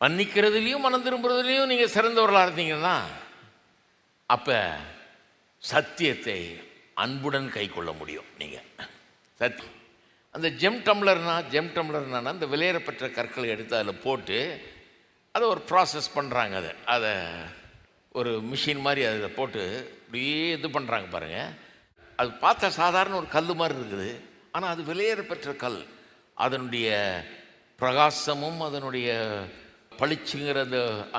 மன்னிக்கிறதுலையும் மனம் திரும்புறதுலையும் நீங்கள் சிறந்தவர்களாக இருந்தீங்கன்னா அப்போ சத்தியத்தை அன்புடன் கை கொள்ள முடியும். நீங்கள் சத்தியம் அந்த ஜெம் டம்ளர்னா அந்த விலையேறப்பெற்ற கற்களை எடுத்து அதில் போட்டு அதை ஒரு ப்ராசஸ் பண்ணுறாங்க. அதை ஒரு மிஷின் மாதிரி அதில் போட்டு இப்படியே இது பண்ணுறாங்க பாருங்கள். அது பார்த்தா சாதாரண ஒரு கல் மாதிரி இருக்குது, ஆனால் அது விலையேறப்பெற்ற கல். அதனுடைய பிரகாசமும் அதனுடைய பளிச்சுங்கிற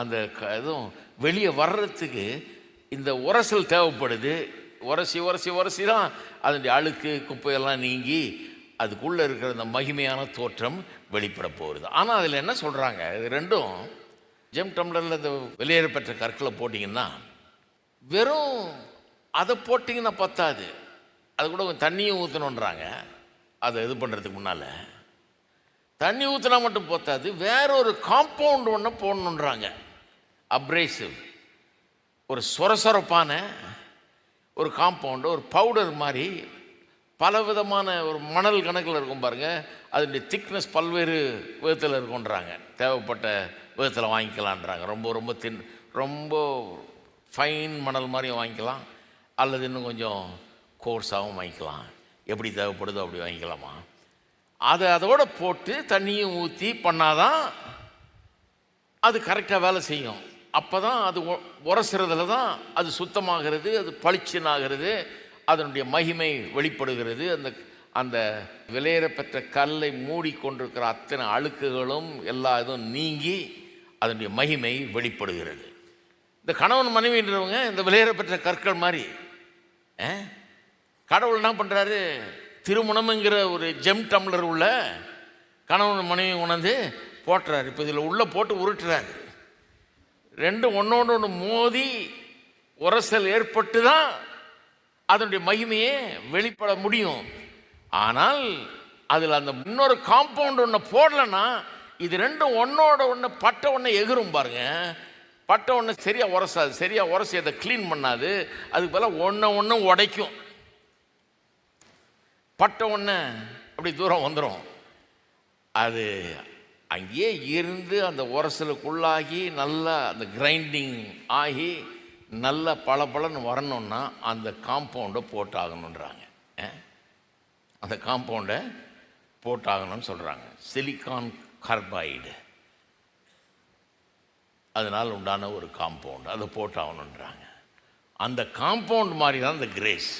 அந்த இதுவும் வெளியே வர்றதுக்கு இந்த உரசல் தேவைப்படுது. உரசி தான் அதனுடைய அழுக்கு குப்பையெல்லாம் நீங்கி அதுக்குள்ளே இருக்கிற அந்த மகிமையான தோற்றம் வெளிப்பட போகிறது. ஆனால் அதில் என்ன சொல்கிறாங்க, இது ரெண்டும் ஜெம் டம்ளரில் இந்த வெளியேறப்பெற்ற கற்களை போட்டிங்கன்னா வெறும் அதை போட்டிங்கன்னா பத்தாது, அது கூட தண்ணியும் ஊற்றணுன்றாங்க. அதை இது பண்ணுறதுக்கு முன்னால் தண்ணி ஊற்றினா மட்டும் பத்தாது, வேற ஒரு காம்பவுண்ட் ஒன்று போடணுன்றாங்க. அப்ரேசிவ், ஒரு சொரசொரப்பான ஒரு காம்பவுண்டு, ஒரு பவுடர் மாதிரி பல விதமான ஒரு மணல் கணக்கில் இருக்கும் பாருங்கள். அதனுடைய திக்னஸ் பல்வேறு விதத்தில் இருக்குன்றாங்க. தேவைப்பட்ட விதத்தில் வாங்கிக்கலான்றாங்க. ரொம்ப ரொம்ப ரொம்ப ஃபைன் மணல் மாதிரியும் வாங்கிக்கலாம், அல்லது இன்னும் கொஞ்சம் கோர்ஸாகவும் வாங்கிக்கலாம். எப்படி தேவைப்படுதோ அப்படி வாங்கிக்கலாமா. அதோடு போட்டு தண்ணியும் ஊற்றி பண்ணாதான் அது கரெக்டாக வேலை செய்யும். அப்போ தான் அது உரசுறதுல தான் அது சுத்தமாகிறது, அது பளிச்சுனாகிறது, அதனுடைய மகிமை வெளிப்படுகிறது. அந்த விலையேறப்பெற்ற கல்லை மூடிக்கொண்டிருக்கிற அத்தனை அழுக்குகளும் எல்லா இதுவும் நீங்கி அதனுடைய மகிமை வெளிப்படுகிறது. இந்த கணவன் மனைவின்றவங்க இந்த விலையேறப்பெற்ற கற்கள் மாதிரி. கடவுள் என்ன பண்ணுறாரு, திருமணம்ங்கிற ஒரு ஜெம் டம்ளர் உள்ள கணவன் மனைவி உணர்ந்து போட்டுறாரு. இப்போ இதில் உள்ளே போட்டு உருட்டுறாரு. ரெண்டும் ஒன்றோடு ஒன்று மோதி உரசல் ஏற்பட்டு தான் அதனுடைய மகிமையே வெளிப்பட முடியும். ஆனால் அதில் அந்த இன்னொரு காம்பவுண்ட் ஒன்று போடலைன்னா இது ரெண்டும் ஒன்றோட ஒன்று பட்ட ஒன்று எகிரும் பாருங்க. பட்ட ஒன்று சரியாக உரசாது, சரியாக உரசி அதை க்ளீன் பண்ணாது. அதுக்கு பதிலாக ஒன்று உடைக்கும். பட்ட ஒன்று அப்படி தூரம் வந்துடும். அது அங்கேயே இருந்து அந்த உரசலுக்குள்ளாகி நல்லா அந்த கிரைண்டிங் ஆகி நல்ல பளபளன்னு வரணுன்னா அந்த காம்பவுண்டை போட்டாகணுன்றாங்க. அந்த காம்பவுண்டை போட்டாகணும்னு சொல்கிறாங்க. சிலிக்கான் கார்பைடு, அதனால் உண்டான ஒரு காம்பவுண்டு, அதை போட்டாகணுன்றாங்க. அந்த காம்பவுண்ட் மாதிரி தான் இந்த கிரேஸ்.